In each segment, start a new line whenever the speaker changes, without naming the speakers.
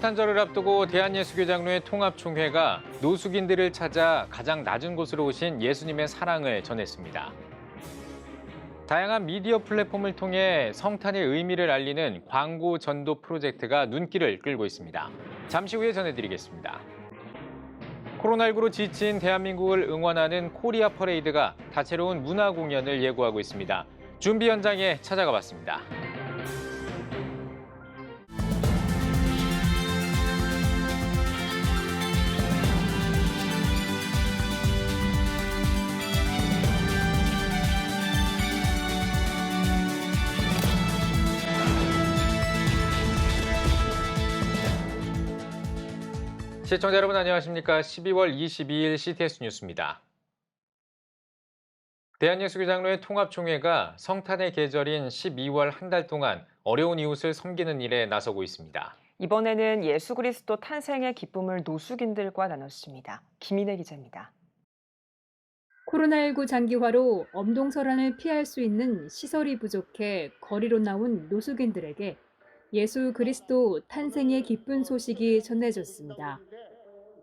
성탄절을 앞두고 대한예수교장로회 통합총회가 노숙인들을 찾아 가장 낮은 곳으로 오신 예수님의 사랑을 전했습니다. 다양한 미디어 플랫폼을 통해 성탄의 의미를 알리는 광고 전도 프로젝트가 눈길을 끌고 있습니다. 잠시 후에 전해드리겠습니다. 코로나19로 지친 대한민국을 응원하는 코리아 퍼레이드가 다채로운 문화 공연을 예고하고 있습니다. 준비 현장에 찾아가 봤습니다. 시청자 여러분 안녕하십니까? 12월 22일 CTS 뉴스입니다. 대한예수교장로회 통합총회가 성탄의 계절인 12월 한 달 동안 어려운 이웃을 섬기는 일에 나서고 있습니다.
이번에는 예수 그리스도 탄생의 기쁨을 노숙인들과 나눴습니다. 김인혜 기자입니다.
코로나19 장기화로 엄동설한을 피할 수 있는 시설이 부족해 거리로 나온 노숙인들에게 예수 그리스도 탄생의 기쁜 소식이 전해졌습니다.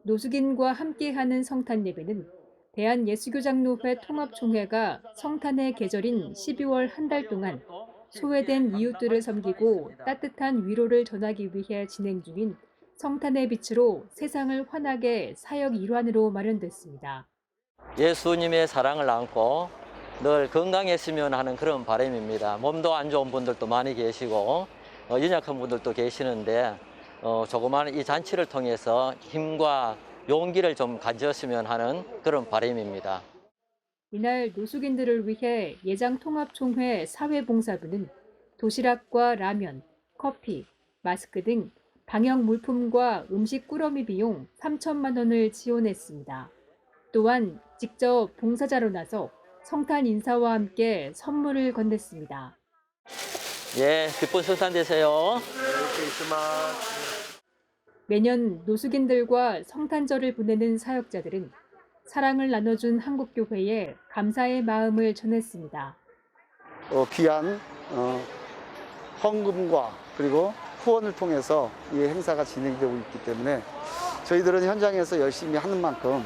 노숙인과 함께하는 성탄 예배는 대한예수교장로회 통합총회가 성탄의 계절인 12월 한 달 동안 소외된 이웃들을 섬기고 따뜻한 위로를 전하기 위해 진행 중인 성탄의 빛으로 세상을 환하게 사역 일환으로 마련됐습니다.
예수님의 사랑을 안고 늘 건강했으면 하는 그런 바람입니다. 몸도 안 좋은 분들도 많이 계시고 연약한 분들도 계시는데 조그마한 이 잔치를 통해서 힘과 용기를 좀 가졌으면 하는 그런 바람입니다.
이날 노숙인들을 위해 예장통합총회 사회봉사부는 도시락과 라면, 커피, 마스크 등 방역 물품과 음식 꾸러미 비용 3천만 원을 지원했습니다. 또한 직접 봉사자로 나서 성탄 인사와 함께 선물을 건넸습니다.
예, 기쁜 성탄 되세요.
매년 노숙인들과 성탄절을 보내는 사역자들은 사랑을 나눠준 한국교회에 감사의 마음을 전했습니다.
귀한 헌금과 그리고 후원을 통해서 이 행사가 진행되고 있기 때문에 저희들은 현장에서 열심히 하는 만큼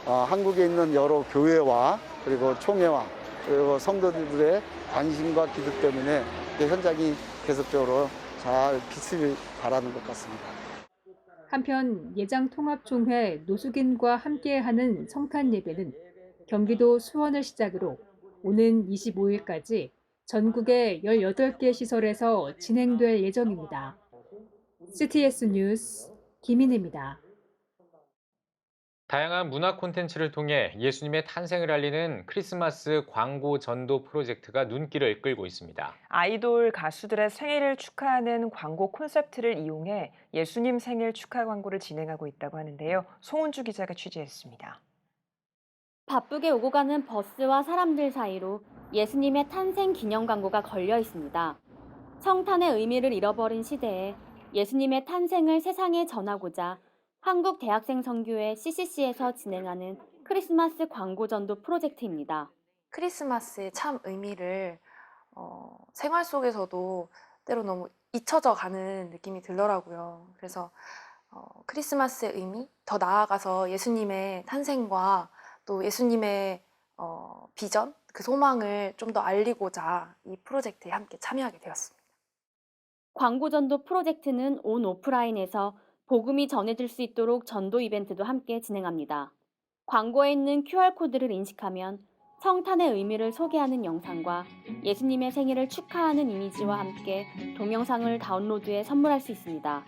한국에 있는 여러 교회와 그리고 총회와 그리고 성도들의 관심과 기도 때문에 현장이 계속적으로 잘 빛을 발하는 것 같습니다.
한편 예장통합총회 노숙인과 함께하는 성탄 예배는 경기도 수원을 시작으로 오는 25일까지 전국의 18개 시설에서 진행될 예정입니다. CTS 뉴스 김인혜입니다.
다양한 문화 콘텐츠를 통해 예수님의 탄생을 알리는 크리스마스 광고 전도 프로젝트가 눈길을 끌고 있습니다.
아이돌 가수들의 생일을 축하하는 광고 콘셉트를 이용해 예수님 생일 축하 광고를 진행하고 있다고 하는데요. 송은주 기자가 취재했습니다.
바쁘게 오고 가는 버스와 사람들 사이로 예수님의 탄생 기념 광고가 걸려 있습니다. 성탄의 의미를 잃어버린 시대에 예수님의 탄생을 세상에 전하고자 한국 대학생 선교회 CCC에서 진행하는 크리스마스 광고 전도 프로젝트입니다.
크리스마스의 참 의미를 생활 속에서도 때로 너무 잊혀져 가는 느낌이 들더라고요. 그래서 크리스마스의 의미, 더 나아가서 예수님의 탄생과 또 예수님의 비전, 그 소망을 좀 더 알리고자 이 프로젝트에 함께 참여하게 되었습니다.
광고 전도 프로젝트는 온 오프라인에서 복음이 전해질 수 있도록 전도 이벤트도 함께 진행합니다. 광고에 있는 QR코드를 인식하면 성탄의 의미를 소개하는 영상과 예수님의 생일을 축하하는 이미지와 함께 동영상을 다운로드해 선물할 수 있습니다.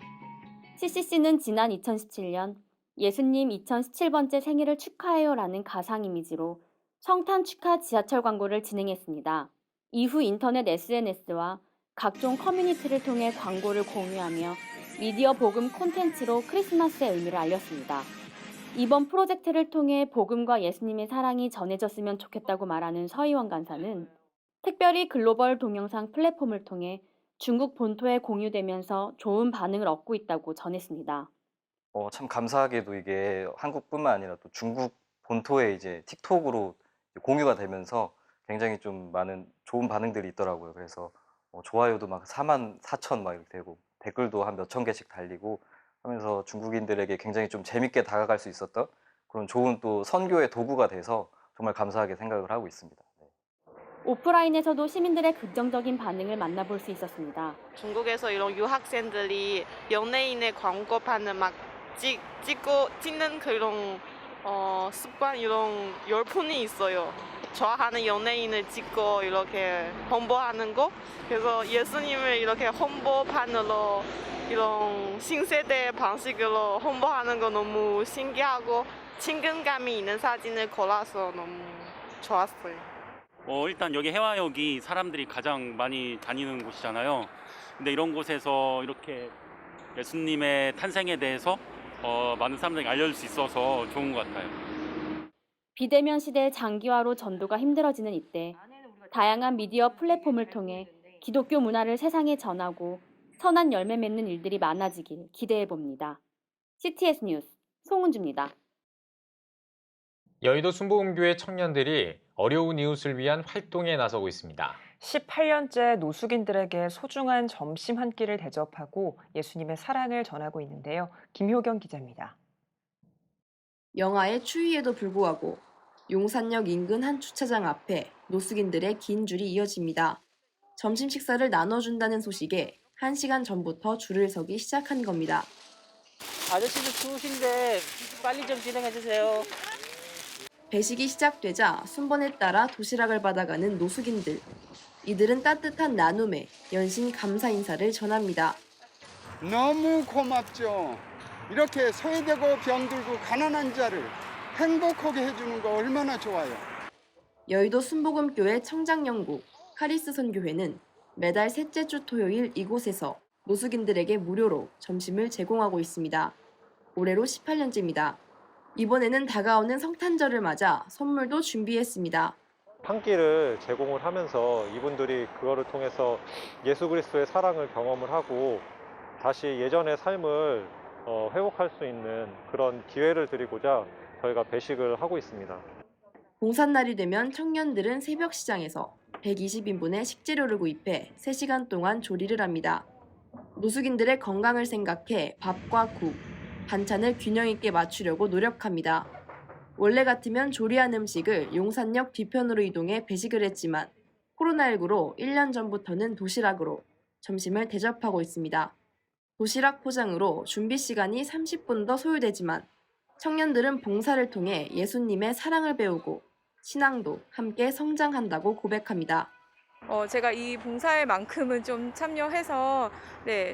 CCC는 지난 2017년 예수님 2017번째 생일을 축하해요라는 가상 이미지로 성탄 축하 지하철 광고를 진행했습니다. 이후 인터넷 SNS와 각종 커뮤니티를 통해 광고를 공유하며 미디어 복음 콘텐츠로 크리스마스의 의미를 알렸습니다. 이번 프로젝트를 통해 복음과 예수님의 사랑이 전해졌으면 좋겠다고 말하는 서희원 간사는 특별히 글로벌 동영상 플랫폼을 통해 중국 본토에 공유되면서 좋은 반응을 얻고 있다고 전했습니다.
참 감사하게도 이게 한국뿐만 아니라 또 중국 본토에 이제 틱톡으로 공유가 되면서 굉장히 좀 많은 좋은 반응들이 있더라고요. 그래서 좋아요도 막 44,000 막 이렇게 되고 댓글도 한 몇천 개씩 달리고 하면서 중국인들에게 굉장히 좀 재밌게 다가갈 수 있었던 그런 좋은 또 선교의 도구가 돼서 정말 감사하게 생각을 하고 있습니다. 네.
오프라인에서도 시민들의 긍정적인 반응을 만나볼 수 있었습니다.
중국에서 이런 유학생들이 연예인의 광고판을 막 찍는 그런 습관, 이런 열풍이 있어요. 좋아하는 연예인을 찍고 이렇게 홍보하는 거. 그래서 예수님을 이렇게 홍보판으로 이런 신세대 방식으로 홍보하는 거 너무 신기하고 친근감이 있는 사진을 골라서 너무 좋았어요.
일단 여기 해화역이 사람들이 가장 많이 다니는 곳이잖아요. 근데 이런 곳에서 이렇게 예수님의 탄생에 대해서 많은 사람들이 알려줄 수 있어서 좋은 것 같아요.
비대면 시대 장기화로 전도가 힘들어지는 이때 다양한 미디어 플랫폼을 통해 기독교 문화를 세상에 전하고 선한 열매 맺는 일들이 많아지길 기대해 봅니다. CTS 뉴스 송은주입니다.
여의도 순복음교회 청년들이 어려운 이웃을 위한 활동에 나서고 있습니다.
18년째 노숙인들에게 소중한 점심 한 끼를 대접하고 예수님의 사랑을 전하고 있는데요. 김효경 기자입니다.
영하의 추위에도 불구하고 용산역 인근 한 주차장 앞에 노숙인들의 긴 줄이 이어집니다. 점심 식사를 나눠준다는 소식에 1시간 전부터 줄을 서기 시작한 겁니다.
아저씨도 추우신데 빨리 좀 진행해 주세요.
배식이 시작되자 순번에 따라 도시락을 받아가는 노숙인들. 이들은 따뜻한 나눔에 연신 감사 인사를 전합니다.
너무 고맙죠. 이렇게 소외되고 병들고 가난한 자를 행복하게 해주는 거 얼마나 좋아요.
여의도 순복음교회 청장연구 카리스 선교회는 매달 셋째 주 토요일 이곳에서 노숙인들에게 무료로 점심을 제공하고 있습니다. 올해로 18년째입니다. 이번에는 다가오는 성탄절을 맞아 선물도 준비했습니다.
한 끼를 제공을 하면서 이분들이 그거를 통해서 예수 그리스도의 사랑을 경험을 하고 다시 예전의 삶을 회복할 수 있는 그런 기회를 드리고자 저희가 배식을 하고 있습니다.
봉산날이 되면 청년들은 새벽 시장에서 120인분의 식재료를 구입해 3시간 동안 조리를 합니다. 노숙인들의 건강을 생각해 밥과 국, 반찬을 균형 있게 맞추려고 노력합니다. 원래 같으면 조리한 음식을 용산역 뒤편으로 이동해 배식을 했지만 코로나19로 1년 전부터는 도시락으로 점심을 대접하고 있습니다. 도시락 포장으로 준비 시간이 30분 더 소요되지만 청년들은 봉사를 통해 예수님의 사랑을 배우고 신앙도 함께 성장한다고 고백합니다.
제가 이 봉사에 만큼은 좀 참여해서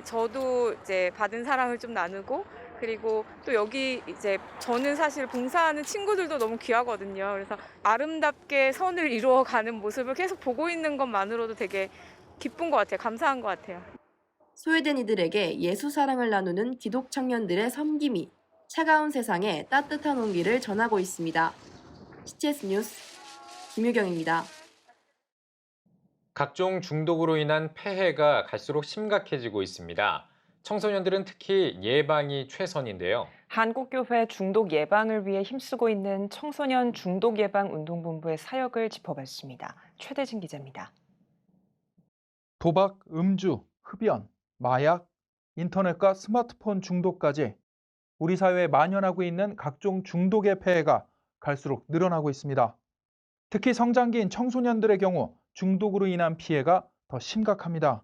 저도 이제 받은 사랑을 좀 나누고 그리고 또 여기 이제 저는 사실 봉사하는 친구들도 너무 귀하거든요. 그래서 아름답게 선을 이루어가는 모습을 계속 보고 있는 것만으로도 되게 기쁜 것 같아요. 감사한 것 같아요.
소외된 이들에게 예수 사랑을 나누는 기독 청년들의 섬김이 차가운 세상에 따뜻한 온기를 전하고 있습니다. CTS 뉴스 김유경입니다.
각종 중독으로 인한 폐해가 갈수록 심각해지고 있습니다. 청소년들은 특히 예방이 최선인데요.
한국교회 중독 예방을 위해 힘쓰고 있는 청소년 중독 예방 운동본부의 사역을 짚어봤습니다. 최대진 기자입니다.
도박, 음주, 흡연, 마약, 인터넷과 스마트폰 중독까지 우리 사회에 만연하고 있는 각종 중독의 폐해가 갈수록 늘어나고 있습니다. 특히 성장기인 청소년들의 경우 중독으로 인한 피해가 더 심각합니다.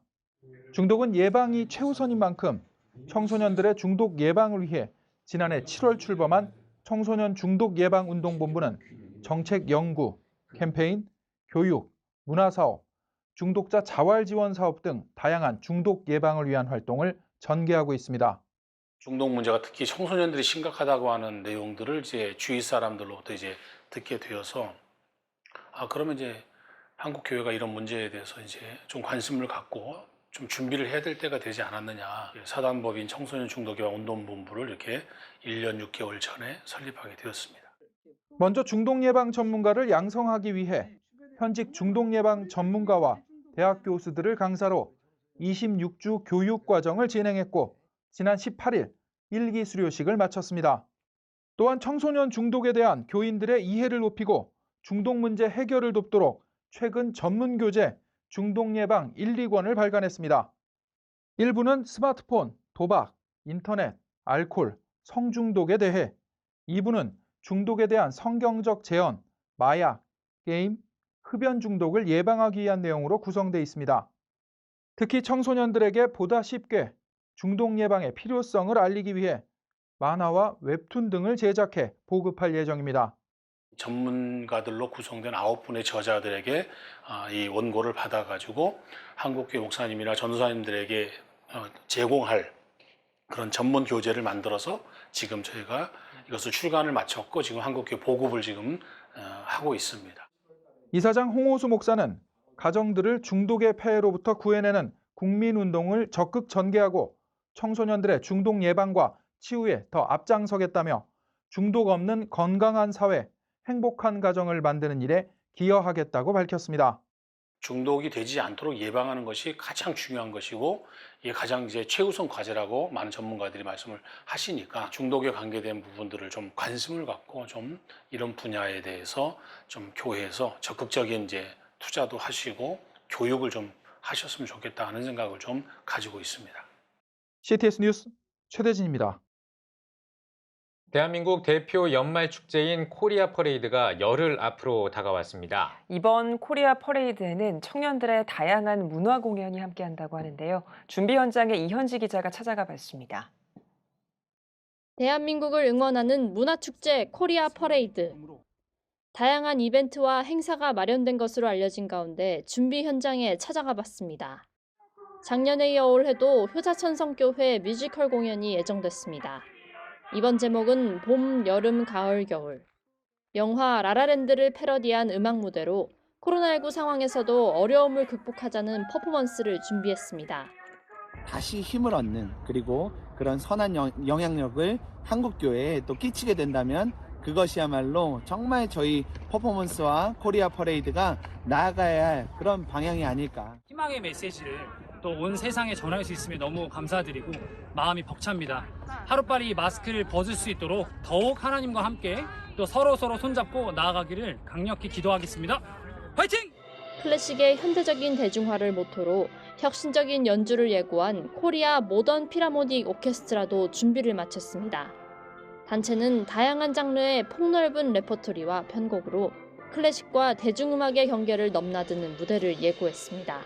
중독은 예방이 최우선인 만큼 청소년들의 중독 예방을 위해 지난해 7월 출범한 청소년 중독 예방 운동본부는 정책 연구, 캠페인, 교육, 문화사업, 중독자 자활 지원 사업 등 다양한 중독 예방을 위한 활동을 전개하고 있습니다.
중독 문제가 특히 청소년들이 심각하다고 하는 내용들을 이제 주위 사람들로부터 이제 듣게 되어서 그러면 이제 한국 교회가 이런 문제에 대해서 이제 좀 관심을 갖고 좀 준비를 해야 될 때가 되지 않았느냐. 사단법인 청소년 중독 예방 운동본부를 이렇게 1년 6개월 전에 설립하게 되었습니다.
먼저 중독 예방 전문가를 양성하기 위해 현직 중독 예방 전문가와 대학 교수들을 강사로 26주 교육 과정을 진행했고 지난 18일 1기 수료식을 마쳤습니다. 또한 청소년 중독에 대한 교인들의 이해를 높이고 중독 문제 해결을 돕도록 최근 전문 교재 중독 예방 1, 2권을 발간했습니다. 일부는 스마트폰, 도박, 인터넷, 알코올, 성중독에 대해 2부는 중독에 대한 성경적 재현, 마약, 게임, 흡연 중독을 예방하기 위한 내용으로 구성되어 있습니다. 특히 청소년들에게 보다 쉽게 중독 예방의 필요성을 알리기 위해 만화와 웹툰 등을 제작해 보급할 예정입니다.
전문가들로 구성된 9분의 저자들에게 이 원고를 받아가지고 한국교회 목사님이나 전도사님들에게 제공할 그런 전문 교재를 만들어서 지금 저희가 이것을 출간을 마쳤고 지금 한국교회 보급을 지금 하고 있습니다.
이사장 홍호수 목사는 가정들을 중독의 폐해로부터 구해내는 국민운동을 적극 전개하고 청소년들의 중독 예방과 치유에 더 앞장서겠다며 중독 없는 건강한 사회, 행복한 가정을 만드는 일에 기여하겠다고 밝혔습니다.
중독이 되지 않도록 예방하는 것이 가장 중요한 것이고 이게 가장 이제 최우선 과제라고 많은 전문가들이 말씀을 하시니까 중독에 관계된 부분들을 좀 관심을 갖고 좀 이런 분야에 대해서 좀 교회에서 적극적인 이제 투자도 하시고 교육을 좀 하셨으면 좋겠다 하는 생각을 좀 가지고 있습니다.
CTS 뉴스 최대진입니다.
대한민국 대표 연말 축제인 코리아 퍼레이드가 열흘 앞으로 다가왔습니다.
이번 코리아 퍼레이드에는 청년들의 다양한 문화 공연이 함께한다고 하는데요. 준비 현장에 이현지 기자가 찾아가 봤습니다.
대한민국을 응원하는 문화축제 코리아 퍼레이드. 다양한 이벤트와 행사가 마련된 것으로 알려진 가운데 준비 현장에 찾아가 봤습니다. 작년에 이어 올해도 효자천성교회 뮤지컬 공연이 예정됐습니다. 이번 제목은 봄, 여름, 가을, 겨울. 영화 라라랜드를 패러디한 음악 무대로 코로나19 상황에서도 어려움을 극복하자는 퍼포먼스를 준비했습니다.
다시 힘을 얻는 그리고 그런 선한 영향력을 한국교회에 또 끼치게 된다면 그것이야말로 정말 저희 퍼포먼스와 코리아 퍼레이드가 나아가야 할 그런 방향이 아닐까.
희망의 메시지를 또 온 세상에 전할 수 있으면 너무 감사드리고 마음이 벅찹니다. 하루빨리 마스크를 벗을 수 있도록 더욱 하나님과 함께 또 서로 손잡고 나아가기를 강력히 기도하겠습니다. 화이팅!
클래식의 현대적인 대중화를 모토로 혁신적인 연주를 예고한 코리아 모던 피라모닉 오케스트라도 준비를 마쳤습니다. 단체는 다양한 장르의 폭넓은 레퍼토리와 편곡으로 클래식과 대중음악의 경계를 넘나드는 무대를 예고했습니다.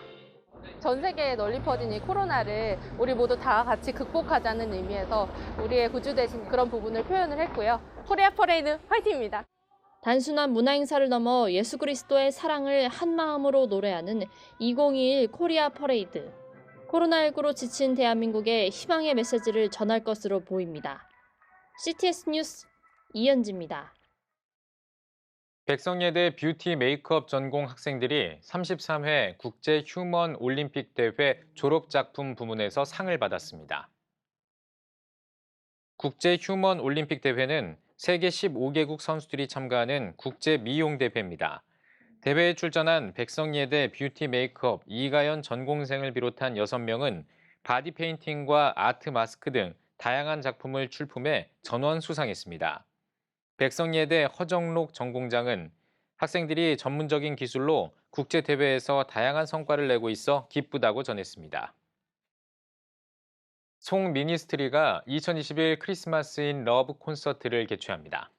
전 세계에 널리 퍼진 이 코로나를 우리 모두 다 같이 극복하자는 의미에서 우리의 구주되신 그런 부분을 표현을 했고요. 코리아 퍼레이드 화이팅입니다.
단순한 문화 행사를 넘어 예수 그리스도의 사랑을 한 마음으로 노래하는 2021 코리아 퍼레이드. 코로나19로 지친 대한민국에 희망의 메시지를 전할 것으로 보입니다. CTS 뉴스 이현지입니다.
백성예대 뷰티 메이크업 전공 학생들이 33회 국제 휴먼 올림픽 대회 졸업작품 부문에서 상을 받았습니다. 국제 휴먼 올림픽 대회는 세계 15개국 선수들이 참가하는 국제 미용 대회입니다. 대회에 출전한 백성예대 뷰티 메이크업 이가연 전공생을 비롯한 6명은 바디 페인팅과 아트 마스크 등 다양한 작품을 출품해 전원 수상했습니다. 백성예대 허정록 전공장은 학생들이 전문적인 기술로 국제대회에서 다양한 성과를 내고 있어 기쁘다고 전했습니다. 송 미니스트리가 2021 크리스마스 인 러브 콘서트를 개최합니다.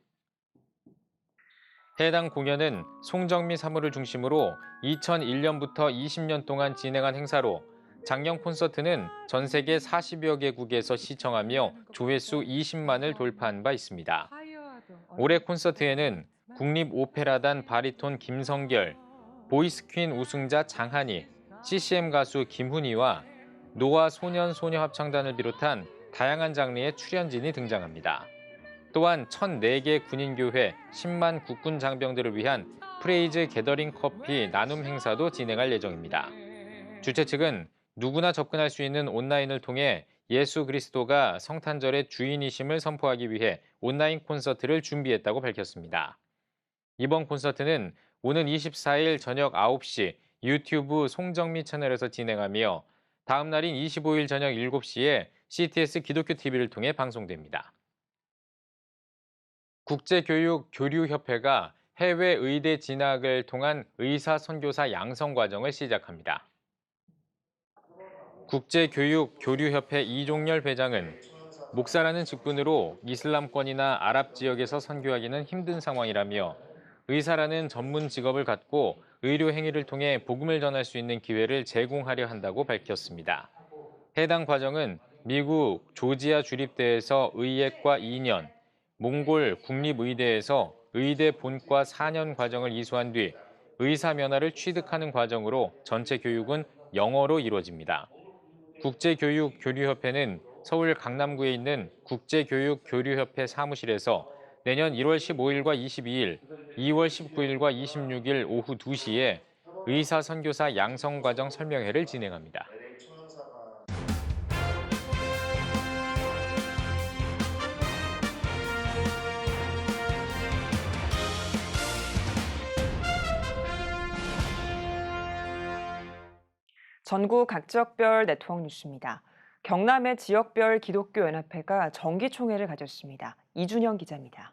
해당 공연은 송정미 사무를 중심으로 2001년부터 20년 동안 진행한 행사로 작년 콘서트는 전 세계 40여 개국에서 시청하며 조회수 20만을 돌파한 바 있습니다. 올해 콘서트에는 국립오페라단 바리톤 김성결, 보이스퀸 우승자 장한희, CCM 가수 김훈희와 노아 소년 소녀 합창단을 비롯한 다양한 장르의 출연진이 등장합니다. 또한 1,004개 군인교회 10만 국군 장병들을 위한 프레이즈 게더링 커피 나눔 행사도 진행할 예정입니다. 주최 측은 누구나 접근할 수 있는 온라인을 통해 예수 그리스도가 성탄절의 주인이심을 선포하기 위해 온라인 콘서트를 준비했다고 밝혔습니다. 이번 콘서트는 오는 24일 저녁 9시 유튜브 송정미 채널에서 진행하며 다음 날인 25일 저녁 7시에 CTS 기독교 TV를 통해 방송됩니다. 국제교육교류협회가 해외 의대 진학을 통한 의사 선교사 양성 과정을 시작합니다. 국제교육교류협회 이종열 회장은 목사라는 직분으로 이슬람권이나 아랍 지역에서 선교하기는 힘든 상황이라며 의사라는 전문 직업을 갖고 의료 행위를 통해 복음을 전할 수 있는 기회를 제공하려 한다고 밝혔습니다. 해당 과정은 미국 조지아 주립대에서 의예과 2년, 몽골 국립의대에서 의대 본과 4년 과정을 이수한 뒤 의사 면허를 취득하는 과정으로 전체 교육은 영어로 이루어집니다. 국제교육교류협회는 서울 강남구에 있는 국제교육교류협회 사무실에서 내년 1월 15일과 22일, 2월 19일과 26일 오후 2시에 의사 선교사 양성과정 설명회를 진행합니다.
전국 각지역별 네트워크 뉴스입니다. 경남의 지역별 기독교연합회가 정기총회를 가졌습니다. 이준영 기자입니다.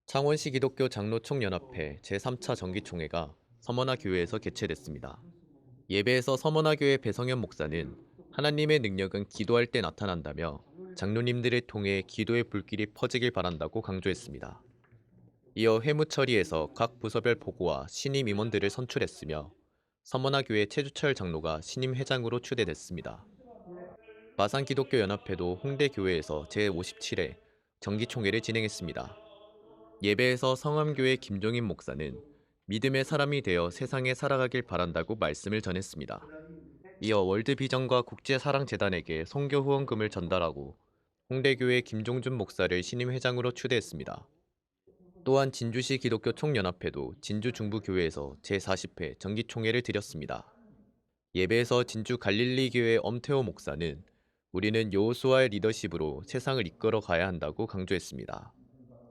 창원시 기독교 장로총연합회 제3차 정기총회가 서머나 교회에서 개최됐습니다. 예배에서 서머나 교회 배성현 목사는 하나님의 능력은 기도할 때 나타난다며 장로님들을 통해 기도의 불길이 퍼지길 바란다고 강조했습니다. 이어 회무처리에서 각 부서별 보고와 신임 임원들을 선출했으며 서머나 교회 최주철 장로가 신임 회장으로 추대됐습니다. 마산기독교연합회도 홍대교회에서 제57회 정기총회를 진행했습니다. 예배에서 성암교회 김종인 목사는 믿음의 사람이 되어 세상에 살아가길 바란다고 말씀을 전했습니다. 이어 월드비전과 국제사랑재단에게 선교 후원금을 전달하고 홍대교회 김종준 목사를 신임 회장으로 추대했습니다. 또한 진주시 기독교 총연합회도 진주중부교회에서 제40회 정기총회를 드렸습니다. 예배에서 진주 갈릴리교회 엄태호 목사는 우리는 여호수아의 리더십으로 세상을 이끌어 가야 한다고 강조했습니다.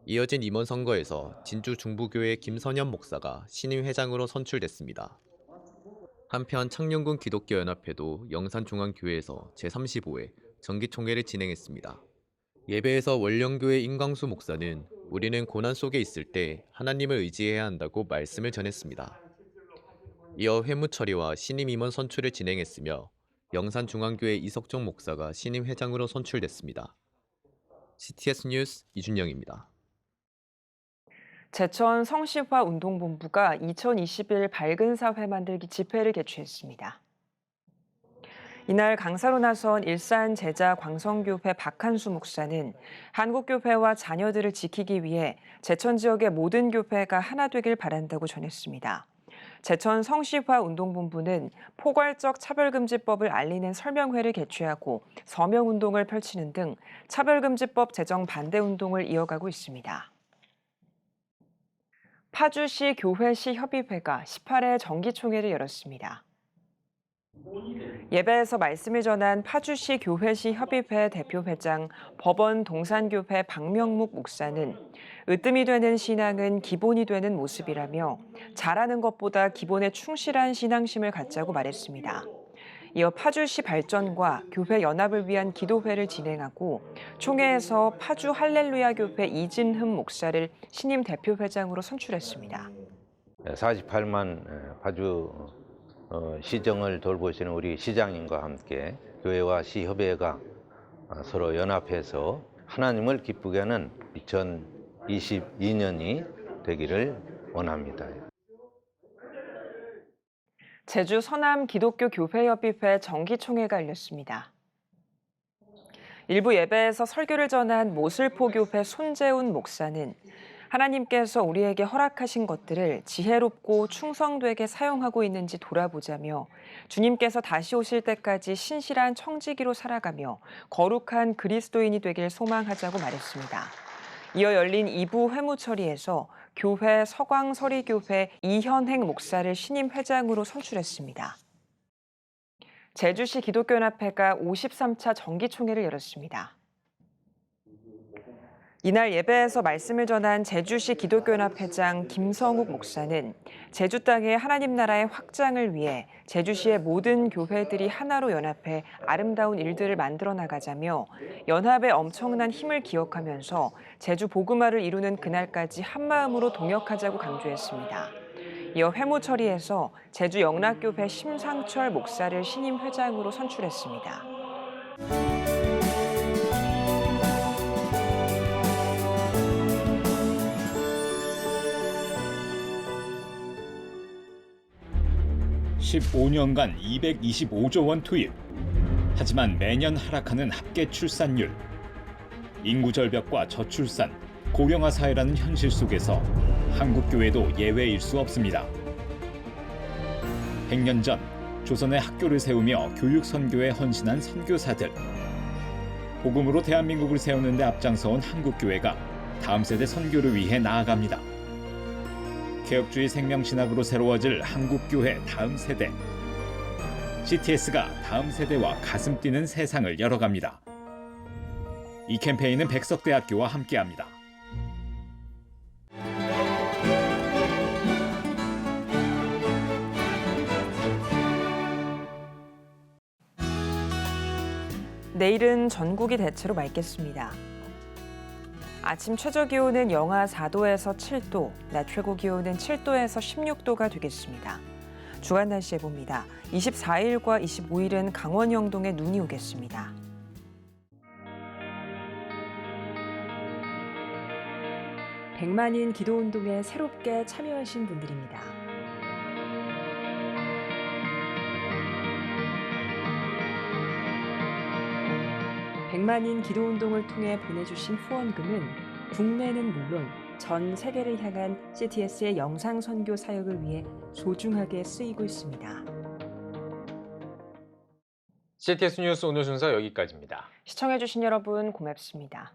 이어진 임원 선거에서 진주 중부교회 김선현 목사가 신임 회장으로 선출됐습니다. 한편 창녕군 기독교연합회도 영산중앙교회에서 제35회 정기총회를 진행했습니다. 예배에서 원령교회 임광수 목사는 우리는 고난 속에 있을 때 하나님을 의지해야 한다고 말씀을 전했습니다. 이어 회무처리와 신임 임원 선출을 진행했으며 영산중앙교회 이석종 목사가 신임 회장으로 선출됐습니다. CTS 뉴스 이준영입니다.
제천 성시화 운동본부가 2021 밝은 사회 만들기 집회를 개최했습니다. 이날 강사로 나선 일산 제자 광성교회 박한수 목사는 한국교회와 자녀들을 지키기 위해 제천 지역의 모든 교회가 하나 되길 바란다고 전했습니다. 제천 성시화 운동본부는 포괄적 차별금지법을 알리는 설명회를 개최하고 서명운동을 펼치는 등 차별금지법 제정 반대 운동을 이어가고 있습니다. 파주시 교회시 협의회가 18회 정기총회를 열었습니다. 예배에서 말씀을 전한 파주시 교회시 협의회 대표회장 법원 동산교회 박명묵 목사는 으뜸이 되는 신앙은 기본이 되는 모습이라며 잘하는 것보다 기본에 충실한 신앙심을 갖자고 말했습니다. 이어 파주시 발전과 교회 연합을 위한 기도회를 진행하고 총회에서 파주 할렐루야 교회 이진흠 목사를 신임 대표회장으로 선출했습니다.
48만 파주 시정을 돌보시는 우리 시장님과 함께 교회와 시협회가 서로 연합해서 하나님을 기쁘게 하는 2022년이 되기를 원합니다.
제주 서남 기독교 교회협의회 정기총회가 열렸습니다. 일부 예배에서 설교를 전한 모슬포 교회 손재훈 목사는 하나님께서 우리에게 허락하신 것들을 지혜롭고 충성되게 사용하고 있는지 돌아보자며 주님께서 다시 오실 때까지 신실한 청지기로 살아가며 거룩한 그리스도인이 되길 소망하자고 말했습니다. 이어 열린 2부 회무처리에서 교회 서광서리교회 이현행 목사를 신임 회장으로 선출했습니다. 제주시 기독교연합회가 53차 정기총회를 열었습니다. 이날 예배에서 말씀을 전한 제주시 기독교연합회장 김성욱 목사는 제주 땅의 하나님 나라의 확장을 위해 제주시의 모든 교회들이 하나로 연합해 아름다운 일들을 만들어 나가자며 연합의 엄청난 힘을 기억하면서 제주 복음화를 이루는 그날까지 한마음으로 동역하자고 강조했습니다. 이어 회무처리에서 제주 영락교회 심상철 목사를 신임 회장으로 선출했습니다.
15년간 225조 원 투입. 하지만 매년 하락하는 합계 출산율. 인구 절벽과 저출산, 고령화 사회라는 현실 속에서 한국 교회도 예외일 수 없습니다. 100년 전 조선의 학교를 세우며 교육 선교에 헌신한 선교사들. 복음으로 대한민국을 세우는 데 앞장서온 한국 교회가 다음 세대 선교를 위해 나아갑니다. 개혁주의 생명신학으로 새로워질 한국교회 다음 세대. CTS가 다음 세대와 가슴 뛰는 세상을 열어갑니다. 이 캠페인은 백석대학교와 함께합니다.
내일은 전국이 대체로 맑겠습니다. 아침 최저 기온은 영하 4도에서 7도, 낮 최고 기온은 7도에서 16도가 되겠습니다. 주간 날씨 해봅니다. 24일과 25일은 강원 영동에 눈이 오겠습니다. 백만인 기도운동에 새롭게 참여하신 분들입니다. 백만인 기도운동을 통해 보내주신 후원금은 국내는 물론 전 세계를 향한 CTS의 영상 선교 사역을 위해 소중하게 쓰이고 있습니다.
CTS 뉴스 오늘 순서 여기까지입니다.
시청해주신 여러분 고맙습니다.